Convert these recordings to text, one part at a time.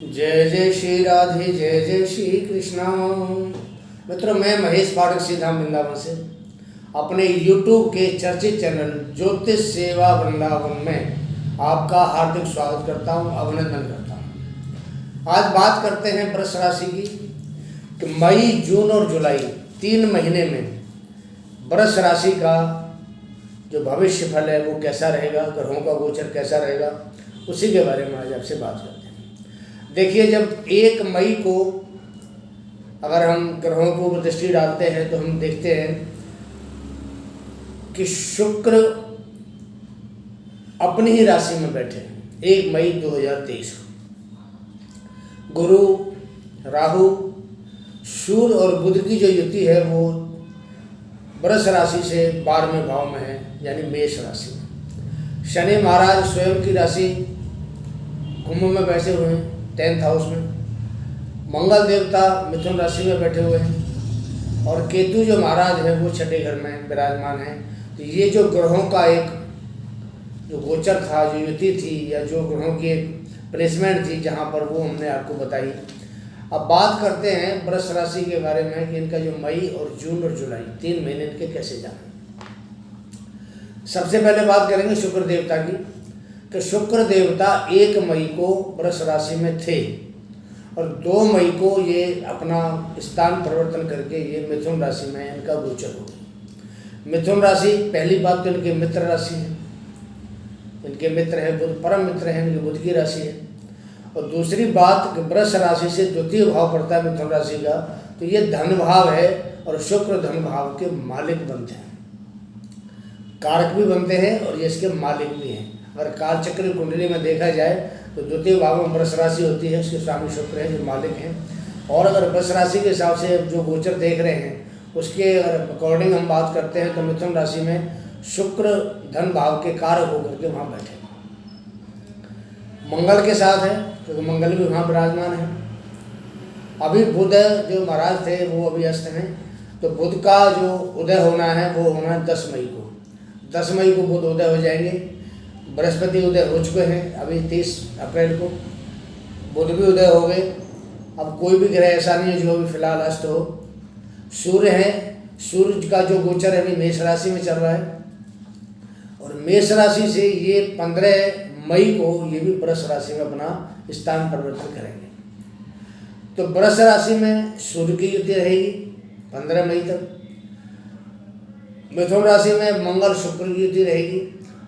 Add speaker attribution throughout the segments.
Speaker 1: जय जय श्री राधे, जय जय श्री कृष्णा। मित्रों, मैं महेश पाठक सीधाम वृंदावन से अपने YouTube के चर्चित चैनल ज्योतिष सेवा वृंदावन में आपका हार्दिक स्वागत करता हूं, अभिनंदन करता हूं। आज बात करते हैं वृष राशि की कि मई, जून और जुलाई 3 महीने में वृष राशि का जो भविष्य फल है वो कैसा रहेगा, ग्रहों का गोचर कैसा रहेगा, उसी के बारे में आज आपसे बात करते हैं। देखिए, जब 1 मई को अगर हम ग्रहों को दृष्टि डालते हैं तो हम देखते हैं कि शुक्र अपनी ही राशि में बैठे हैं 1 मई 2023 को। गुरु, राहु, सूर्य और बुध की जो युति है वो वृष राशि से 12वें भाव में है, यानी मेष राशि में। शनि महाराज स्वयं की राशि कुंभ में बैठे हुए हैं 10th हाउस में। मंगल देवता मिथुन राशि में बैठे हुए हैं और केतु जो महाराज है वो 6ठे घर में विराजमान है। तो ये जो ग्रहों का एक जो गोचर था, जो युति थी या जो ग्रहों की एक प्लेसमेंट थी, जहाँ पर वो हमने आपको बताई। अब बात करते हैं वृष राशि के बारे में कि इनका जो मई और जून और जुलाई 3 महीने इनके कैसे जाने। सबसे पहले बात करेंगे शुक्र देवता की कि शुक्र देवता 1 मई को वृष राशि में थे और 2 मई को ये अपना स्थान परिवर्तन करके ये मिथुन राशि में इनका गोचर हो गया। मिथुन राशि, पहली बात तो इनके मित्र राशि है, इनके मित्र है बुध, परम मित्र है, इनकी बुध की राशि है। और दूसरी बात कि वृष राशि से द्वितीय भाव पड़ता है मिथुन राशि का, तो ये धन भाव है और शुक्र धन भाव के मालिक बनते हैं, कारक भी बनते हैं और ये इसके मालिक भी हैं। अगर काल चक्र कुंडली में देखा जाए तो द्वितीय भाव में वृष राशि होती है, उसके स्वामी शुक्र है जो मालिक हैं। और अगर वृष राशि के हिसाब से जो गोचर देख रहे हैं उसके अगर अकॉर्डिंग हम बात करते हैं तो मिथुन राशि में शुक्र धन भाव के कारक होकर के वहाँ बैठे, मंगल के साथ है क्योंकि मंगल भी वहाँ विराजमान है। अभी बुध जो महाराज थे वो अभी अस्त हैं, तो बुध का जो उदय होना है वो होना है 10 मई को। 10 मई को बुध उदय हो जाएंगे। बृहस्पति उदय हो चुके हैं, अभी 30 अप्रैल को बुध भी उदय हो गए। अब कोई भी ग्रह ऐसा नहीं है जो अभी फिलहाल अस्त हो। सूर्य है, सूर्य का जो गोचर है अभी मेष राशि में चल रहा है और मेष राशि से ये 15 मई को ये भी वृष राशि में अपना स्थान परिवर्तन करेंगे। तो वृष राशि में सूर्य की युति रहेगी 15 मई तक। मिथुन राशि में मंगल शुक्र की युति रहेगी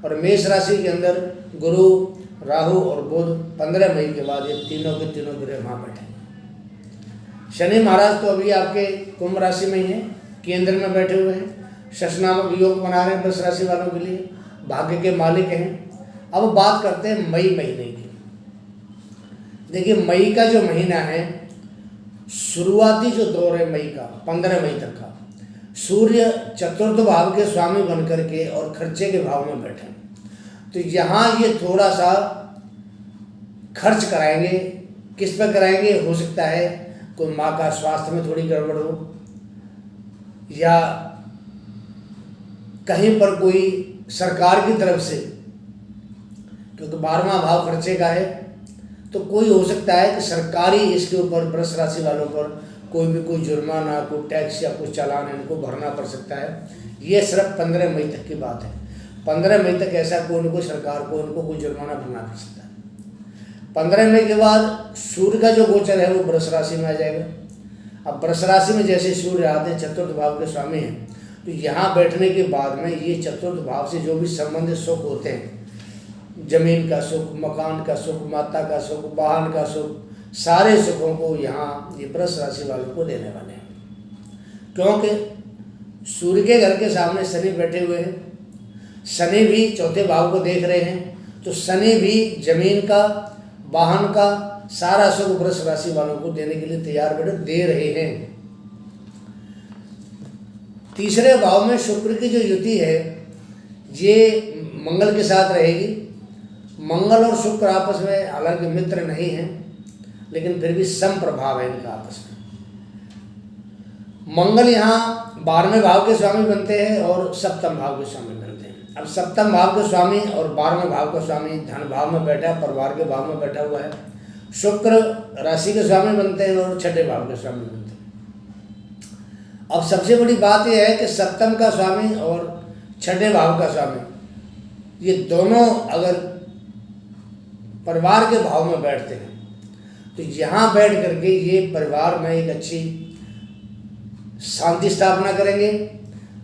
Speaker 1: और मेष राशि के अंदर गुरु, राहु और बुध 15 मई के बाद ये तीनों के तीनों ग्रह वहाँ बैठेंगे। शनि महाराज तो अभी आपके कुंभ राशि में ही हैं, केंद्र में बैठे हुए हैं, शश नामक योग बना रहे हैं वृष राशि वालों के लिए, भाग्य के मालिक हैं। अब बात करते हैं मई महीने की। देखिए, मई का जो महीना है, शुरुआती जो दौर है मई का 15 मई तक का, सूर्य चतुर्थ भाव के स्वामी बनकर के और खर्चे के भाव में बैठे, तो यहाँ ये थोड़ा सा खर्च कराएंगे। किस पर कराएंगे? हो सकता है कोई माँ का स्वास्थ्य में थोड़ी गड़बड़ हो या कहीं पर कोई सरकार की तरफ से, क्योंकि 12वां भाव खर्चे का है, तो कोई हो सकता है कि सरकारी इसके ऊपर वृष राशि वालों पर कोई जुर्माना, कोई टैक्स या कुछ चालान इनको भरना पड़ सकता है। ये सिर्फ 15 मई तक की बात है। 15 मई तक ऐसा कोई सरकार को इनको कोई जुर्माना भरना पड़ सकता है। 15 मई के बाद सूर्य का जो गोचर है वो वृष राशि में आ जाएगा। अब वृष राशि में जैसे सूर्य आते हैं, चतुर्थ भाव के स्वामी हैं, तो यहाँ बैठने के बाद में ये चतुर्थ भाव से जो भी संबंधित सुख होते हैं, जमीन का सुख, मकान का सुख, माता का सुख, वाहन का सुख, सारे सुखों को यहाँ ये वृष राशि वालों को देने वाले हैं। क्योंकि सूर्य के घर के सामने शनि बैठे हुए हैं, शनि भी चौथे भाव को देख रहे हैं, तो शनि भी जमीन का, वाहन का सारा सुख वृष राशि वालों को देने के लिए तैयार बैठे दे रहे हैं। तीसरे भाव में शुक्र की जो युति है ये मंगल के साथ रहेगी। मंगल और शुक्र आपस में हालांकि मित्र नहीं हैं, लेकिन फिर भी सम प्रभाव है इनका आपस में। मंगल यहाँ 12वें भाव के स्वामी बनते हैं और सप्तम भाव के स्वामी बनते हैं। अब सप्तम भाव के स्वामी और 12वें भाव का स्वामी धन भाव में बैठा है, परिवार के भाव में बैठा हुआ है, शुक्र राशि के स्वामी बनते हैं और छठे भाव के स्वामी बनते हैं। अब सबसे बड़ी बात यह है कि सप्तम का स्वामी और छठे भाव का स्वामी ये दोनों अगर परिवार के भाव में बैठते हैं तो यहाँ बैठ करके ये परिवार में एक अच्छी शांति स्थापना करेंगे,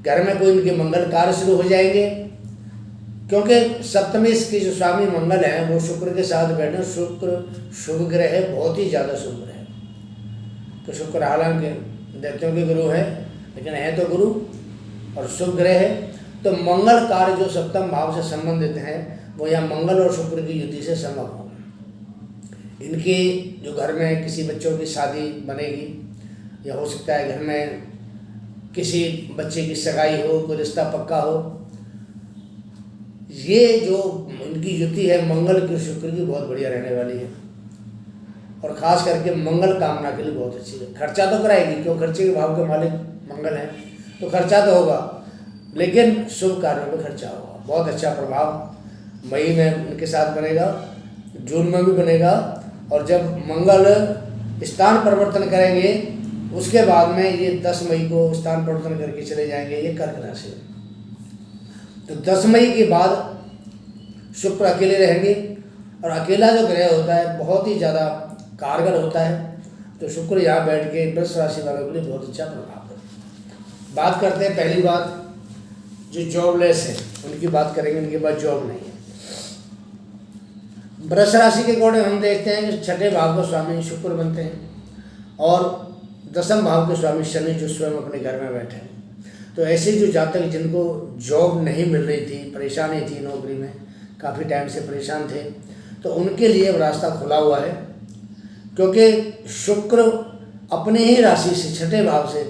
Speaker 1: घर में कोई इनके मंगल कार्य शुरू हो जाएंगे, क्योंकि सप्तमेश के जो स्वामी मंगल हैं वो शुक्र के साथ बैठे। शुक्र शुभ ग्रह है, बहुत ही ज़्यादा शुभ ग्रह है। तो शुक्र हालांकि दैत्यों के गुरु है लेकिन है तो गुरु और शुभ ग्रह है। तो मंगल कार्य जो सप्तम भाव से संबंधित हैं वो यहाँ मंगल और शुक्र की युति से संभव होगा। इनके जो घर में किसी बच्चों की शादी बनेगी या हो सकता है घर में किसी बच्चे की सगाई हो, कोई रिश्ता पक्का हो। ये जो इनकी युति है मंगल की शुक्र की बहुत बढ़िया रहने वाली है और ख़ास करके मंगल कामना के लिए बहुत अच्छी है। खर्चा तो कराएगी, क्यों खर्चे के भाव के मालिक मंगल हैं तो खर्चा तो होगा, लेकिन शुभ कार्यों में खर्चा होगा। बहुत अच्छा प्रभाव मई में उनके साथ बनेगा, जून में भी बनेगा। और जब मंगल स्थान परिवर्तन करेंगे उसके बाद में ये 10 मई को स्थान परिवर्तन करके चले जाएंगे ये कर्क राशि। तो 10 मई के बाद शुक्र अकेले रहेंगे और अकेला जो ग्रह होता है बहुत ही ज़्यादा कारगर होता है। तो शुक्र यहाँ बैठ के वृष राशि वालों के लिए बहुत अच्छा प्रभाव है। बात करते हैं पहली बात जो जॉबलेस है उनकी बात करेंगे, उनके पास जॉब नहीं है। वृष राशि के अकॉर्डिंग हम देखते हैं कि छठे भाव के स्वामी शुक्र बनते हैं और दसम भाव के स्वामी शनि जो स्वयं अपने घर में बैठे हैं। तो ऐसे जो जातक जिनको जॉब नहीं मिल रही थी, परेशानी थी नौकरी में, काफ़ी टाइम से परेशान थे, तो उनके लिए रास्ता खुला हुआ है, क्योंकि शुक्र अपने ही राशि से छठे भाव से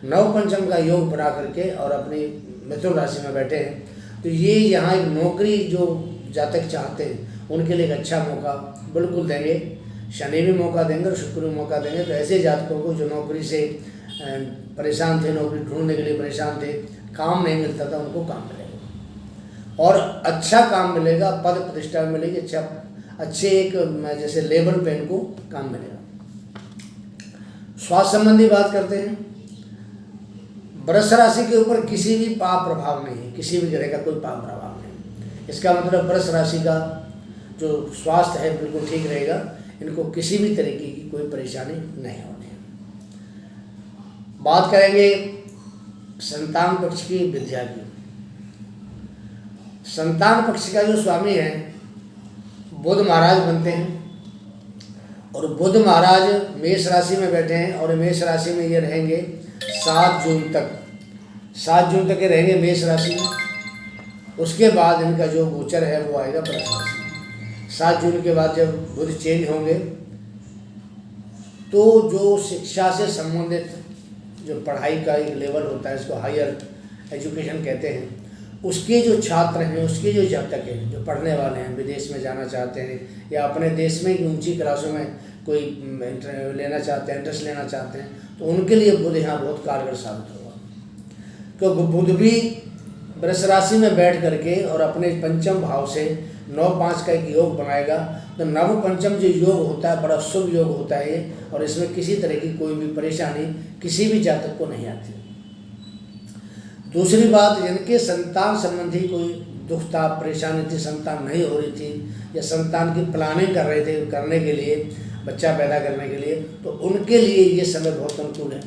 Speaker 1: नव पंचम का योग बना करके और अपनी मिथुन राशि में बैठे हैं। तो ये यहाँ एक नौकरी जो जातक चाहते हैं उनके लिए एक अच्छा मौका बिल्कुल देंगे। शनि भी मौका देंगे और शुक्र भी मौका देंगे। तो ऐसे जातकों को जो नौकरी से परेशान थे, नौकरी ढूंढने के लिए परेशान थे, काम नहीं मिलता था, उनको काम मिलेगा और अच्छा काम मिलेगा, पद प्रतिष्ठा मिलेगी, अच्छे एक जैसे लेवल पे इनको काम मिलेगा। स्वास्थ्य संबंधी बात करते हैं। वृष राशि के ऊपर किसी भी पाप प्रभाव नहीं है, किसी भी ग्रह का कोई पाप प्रभाव नहीं। इसका मतलब वृष राशि का जो स्वास्थ्य है बिल्कुल ठीक रहेगा, इनको किसी भी तरीके की कोई परेशानी नहीं होनी है। बात करेंगे संतान पक्ष की विद्या की। संतान पक्ष का जो स्वामी है बुध महाराज बनते हैं और बुध महाराज मेष राशि में बैठे हैं और मेष राशि में ये रहेंगे 7 जून तक। 7 जून तक ये रहेंगे मेष राशि में। उसके बाद इनका जो गोचर है वो आएगा वृष राशि में। 7 जून के बाद जब बुध चेंज होंगे तो जो शिक्षा से संबंधित जो पढ़ाई का एक लेवल होता है, इसको हायर एजुकेशन कहते हैं, उसके जो छात्र हैं, उसके जो जातक हैं, जो पढ़ने वाले हैं, विदेश में जाना चाहते हैं या अपने देश में ही ऊंची क्लासों में कोई लेना चाहते हैं, इंटरेस्ट लेना चाहते हैं, तो उनके लिए बुध यहाँ बहुत कारगर साबित होगा। क्योंकि बुध भी वृष राशि में बैठ करके और अपने पंचम भाव से 9-5 का एक योग बनाएगा। तो नव पंचम जो योग होता है बड़ा शुभ योग होता है ये, और इसमें किसी तरह की कोई भी परेशानी किसी भी जातक को नहीं आती। दूसरी बात, जिनके संतान संबंधी कोई दुख था, परेशानी थी, संतान नहीं हो रही थी या संतान की प्लानिंग कर रहे थे करने के लिए, बच्चा पैदा करने के लिए, तो उनके लिए ये समय बहुत अनुकूल है।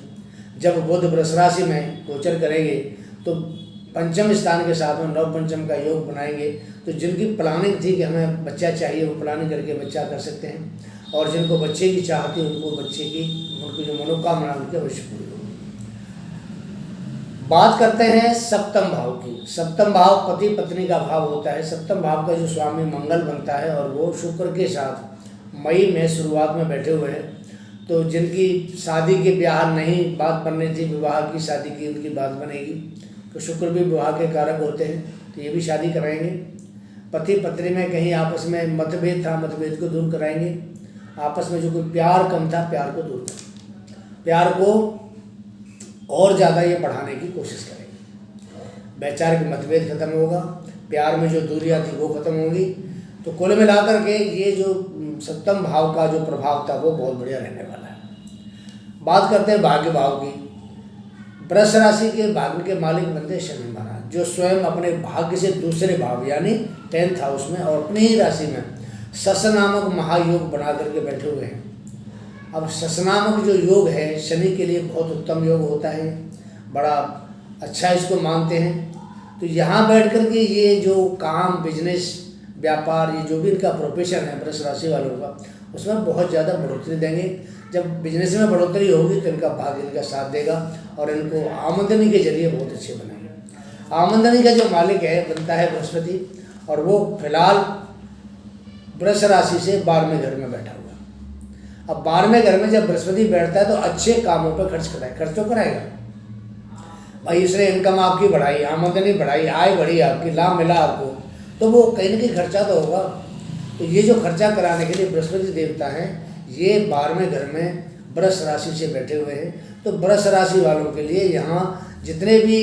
Speaker 1: जब बुध वृष राशि में गोचर करेंगे तो पंचम स्थान के साथ में नव पंचम का योग बनाएंगे। तो जिनकी प्लानिंग थी कि हमें बच्चा चाहिए, वो प्लानिंग करके बच्चा कर सकते हैं, और जिनको बच्चे की चाह थी उनको बच्चे की, उनको जो मनोकामना उनकी अवश्य पूरी होगी। बात करते हैं सप्तम भाव की। सप्तम भाव पति पत्नी का भाव होता है। सप्तम भाव का जो स्वामी मंगल बनता है और वो शुक्र के साथ मई में शुरुआत में बैठे हुए हैं। तो जिनकी शादी के ब्याह नहीं बात बननी थी, विवाह की शादी की उनकी बात बनेगी। तो शुक्र भी विवाह के कारक होते हैं, तो ये भी शादी कराएंगे। पति पत्नी में कहीं आपस में मतभेद था, मतभेद को दूर कराएंगे। आपस में जो कोई प्यार कम था, प्यार को दूर करेंगे, प्यार को और ज़्यादा ये बढ़ाने की कोशिश करेंगे। वैचारिक मतभेद खत्म होगा, प्यार में जो दूरियां थी वो खत्म होगी। तो कुल मिलाकर के ये जो सप्तम भाव का जो प्रभाव था वो बहुत बढ़िया रहने वाला है। बात करते हैं भाग्य भाव की। वृष राशि के भाग्य के मालिक बनते हैं शनि महाराज, जो स्वयं अपने भाग्य से दूसरे भाव यानी 10th हाउस में और अपनी ही राशि में शश नामक महायोग बना करके बैठे हुए हैं। अब शश नामक जो योग है शनि के लिए बहुत उत्तम योग होता है, बड़ा अच्छा इसको मानते हैं। तो यहाँ बैठ कर के ये जो काम, बिजनेस, व्यापार, ये जो भी इनका प्रोफेशन है वृष राशि वालों का, उसमें बहुत ज़्यादा बढ़ोतरी देंगे। जब बिजनेस में बढ़ोतरी होगी तो इनका भाग्य इनका साथ देगा और इनको आमदनी के जरिए बहुत अच्छे बनाएंगे। आमदनी का जो मालिक है बनता है बृहस्पति, और वो फिलहाल वृष राशि से 12वें घर में बैठा हुआ। अब 12वें घर में जब बृहस्पति बैठता है तो अच्छे कामों पर खर्च तो कराएगा भाई। इसने इनकम आपकी बढ़ाई, आमदनी बढ़ाई, आय बढ़ी, आपकी लाभ मिला आपको, तो वो कहीं ना कहीं खर्चा तो होगा। तो ये जो खर्चा कराने के लिए बृहस्पति देवता हैं ये 12वें घर में वृष राशि से बैठे हुए हैं। तो वृष राशि वालों के लिए यहाँ जितने भी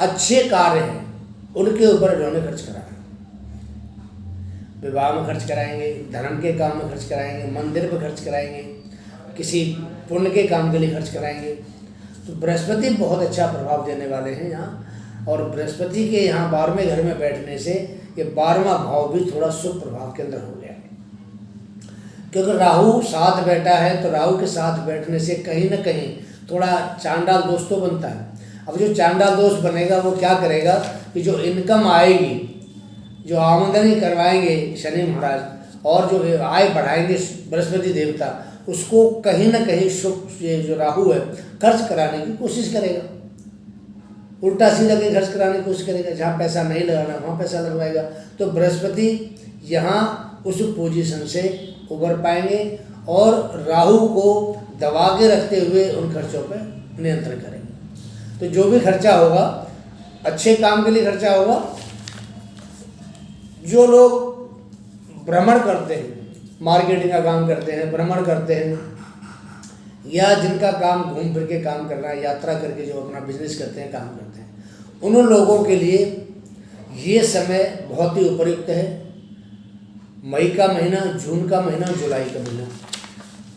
Speaker 1: अच्छे कार्य हैं उनके ऊपर इन्होंने खर्च कराना। विवाह में खर्च कराएंगे, धर्म के काम में खर्च कराएंगे, मंदिर पर खर्च कराएंगे, किसी पुण्य के काम के लिए खर्च कराएंगे। तो बृहस्पति बहुत अच्छा प्रभाव देने वाले हैं यहाँ। और बृहस्पति के यहाँ 12वें घर में बैठने से ये 12वां भाव भी थोड़ा शुभ प्रभाव के अंदर हो गया, क्योंकि राहु साथ बैठा है। तो राहु के साथ बैठने से कहीं ना कहीं थोड़ा चांडाल दोष तो बनता है। अब जो चांडाल दोष बनेगा वो क्या करेगा कि जो इनकम आएगी, जो आमदनी करवाएंगे शनि महाराज और जो आय बढ़ाएंगे बृहस्पति देवता, उसको कहीं ना कहीं शुभ ये जो राहु है खर्च कराने की कोशिश करेगा, उल्टा सीधा के खर्च कराने की कोशिश करेगा। जहाँ पैसा नहीं लगाना वहाँ पैसा लगवाएगा। तो बृहस्पति यहाँ उस पोजीशन से उबर पाएंगे और राहु को दबा के रखते हुए उन खर्चों पर नियंत्रण करेंगे। तो जो भी खर्चा होगा अच्छे काम के लिए खर्चा होगा। जो लोग भ्रमण करते हैं, मार्केटिंग का काम करते हैं, भ्रमण करते हैं, या जिनका काम घूम फिर के काम करना है, यात्रा करके जो अपना बिजनेस करते हैं, काम करते हैं, उन लोगों के लिए ये समय बहुत ही उपयुक्त है। मई का महीना, जून का महीना, जुलाई का महीना।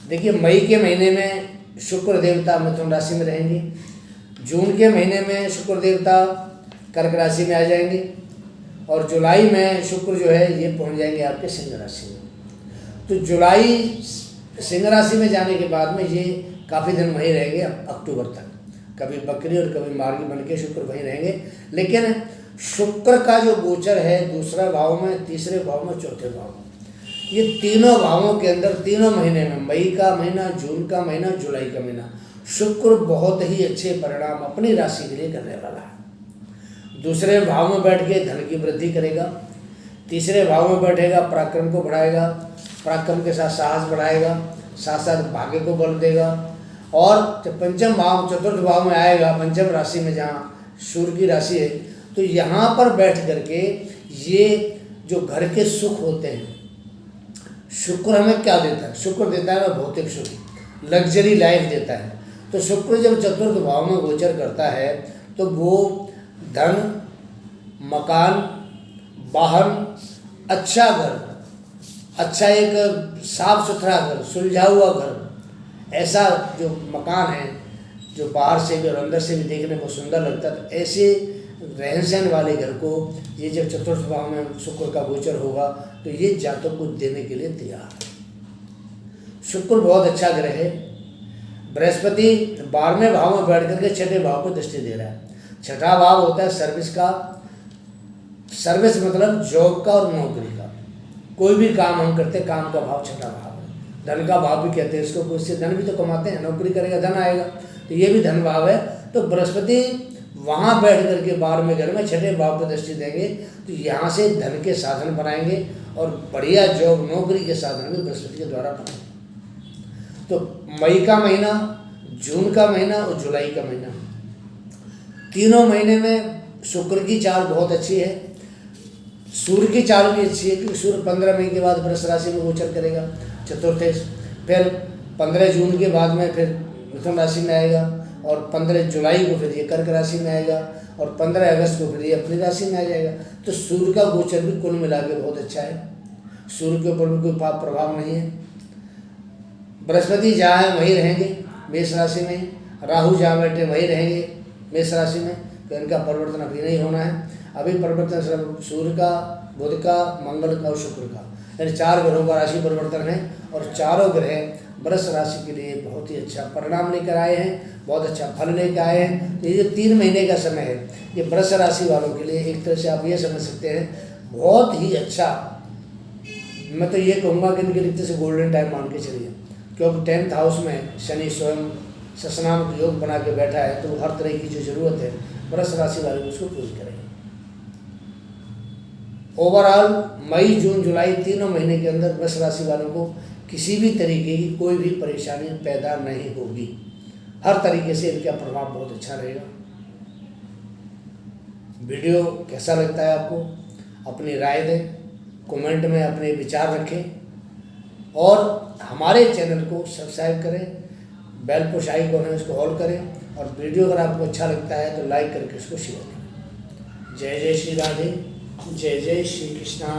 Speaker 1: देखिए मई के महीने में शुक्र देवता मिथुन राशि में रहेंगे, जून के महीने में शुक्र देवता कर्क राशि में आ जाएंगे, और जुलाई में शुक्र जो है ये पहुंच जाएंगे आपके सिंह राशि में। तो जुलाई सिंह राशि में जाने के बाद में ये काफ़ी दिन वहीं रहेंगे अक्टूबर तक, कभी बकरी और कभी मार्गी बन के शुक्र वहीं रहेंगे। लेकिन शुक्र का जो गोचर है दूसरा भाव में, तीसरे भाव में, चौथे भाव में, ये तीनों भावों के अंदर तीनों महीने में, मई का महीना, जून का महीना, जुलाई का महीना, शुक्र बहुत ही अच्छे परिणाम अपनी राशि के लिए करने वाला है। दूसरे भाव में बैठ के धन की वृद्धि करेगा, तीसरे भाव में बैठेगा पराक्रम को बढ़ाएगा, पराक्रम के साथ साहस बढ़ाएगा, साथ साथ भाग्य को बल देगा। और जब पंचम भाव, चतुर्थ भाव में आएगा, पंचम राशि में जहाँ सूर्य की राशि है, तो यहाँ पर बैठ करके ये जो घर के सुख होते हैं, शुक्र हमें क्या देता है? शुक्र देता है हमें भौतिक सुख, लग्जरी लाइफ देता है। तो शुक्र जब चतुर्थ भाव में गोचर करता है तो वो धन, मकान, वाहन, अच्छा घर, अच्छा एक साफ सुथरा घर, सुलझा हुआ घर, ऐसा जो मकान है जो बाहर से भी और अंदर से भी देखने को सुंदर लगता है, तो ऐसे रहन सहन वाले घर को ये जब चतुर्थ भाव में शुक्र का गोचर होगा तो ये जातक को देने के लिए तैयार है। शुक्र बहुत अच्छा ग्रह है। बृहस्पति 12वें भाव में बैठ करके छठे भाव पर दृष्टि दे रहा है। छठा भाव होता है सर्विस का, सर्विस मतलब जॉब का और नौकरी का। कोई भी काम हम करते हैं, काम का भाव छठा भाव है। धन का भाव भी कहते हैं इसको, उससे धन भी तो कमाते हैं, नौकरी करेगा धन आएगा, तो ये भी धन भाव है। तो बृहस्पति वहाँ बैठ करके 12वें घर में छठे भाव पर दृष्टि देंगे तो यहाँ से धन के साधन बनाएंगे और बढ़िया जॉब, नौकरी के साधन भी बृहस्पति के द्वारा बनाएंगे। तो मई का महीना, जून का महीना और जुलाई का महीना, तीनों महीने में शुक्र की चाल बहुत अच्छी है, सूर्य की चाल भी अच्छी है, क्योंकि सूर्य 15 मई के बाद वृष राशि में गोचर करेगा चतुर्थेश, फिर 15 जून के बाद में फिर मिथुन राशि में आएगा, और 15 जुलाई को फिर ये कर्क राशि में आएगा, और 15 अगस्त को फिर ये अपनी राशि में आ जाएगा। तो सूर्य का गोचर भी कुल मिला के बहुत अच्छा है। सूर्य के ऊपर भी कोई पाप प्रभाव नहीं है। बृहस्पति जहाँ है वहीं रहेंगे मेष राशि में, राहु जहाँ बैठे वहीं रहेंगे मेष राशि में, तो इनका परिवर्तन अभी नहीं होना है। अभी परिवर्तन सिर्फ सूर्य का, बुध का, मंगल का और शुक्र का, यानी 4 ग्रहों का राशि परिवर्तन है। और चारों ग्रह वृष राशि के लिए बहुत ही अच्छा परिणाम लेकर आए हैं, बहुत अच्छा फल लेकर आए हैं। तो ये जो 3 महीने का समय है, ये वृष राशि वालों के लिए एक तरह से आप ये समझ सकते हैं बहुत ही अच्छा। मैं तो ये कहूँगा कि इनके लिए से गोल्डन टाइम मान के चलिए, क्योंकि 10th हाउस में शनि स्वयं ससनाम योग बना के बैठा है, तो हर तरह की जो ज़रूरत है वृष राशि वाले उसको पूरी करेंगे। ओवरऑल मई, जून, जुलाई तीनों महीने के अंदर वृष राशि वालों को किसी भी तरीके की कोई भी परेशानी पैदा नहीं होगी। हर तरीके से इनका प्रभाव बहुत अच्छा रहेगा। वीडियो कैसा लगता है आपको, अपनी राय दें, कमेंट में अपने विचार रखें और हमारे चैनल को सब्सक्राइब करें, बेल पुश आइकॉन है उसको ऑल करें और वीडियो अगर आपको अच्छा लगता है तो लाइक करके इसको शेयर करें। जय जय श्री राधे, जय जय श्री कृष्णा।